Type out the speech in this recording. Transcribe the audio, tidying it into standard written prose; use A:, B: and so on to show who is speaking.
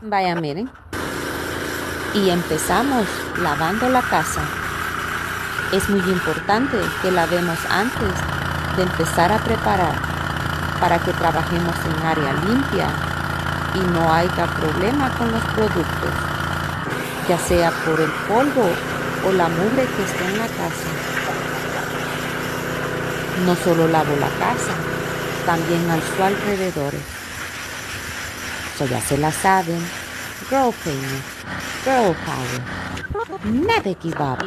A: Vaya, miren. Y empezamos lavando la casa. Es muy importante que lavemos antes de empezar a preparar para que trabajemos en área limpia y no haya problema con los productos, ya sea por el polvo o la mugre que esté en la casa. No solo lavo la casa, también a sus alrededores. Ya se la saben. Girl Power. Girl Power. Never give up.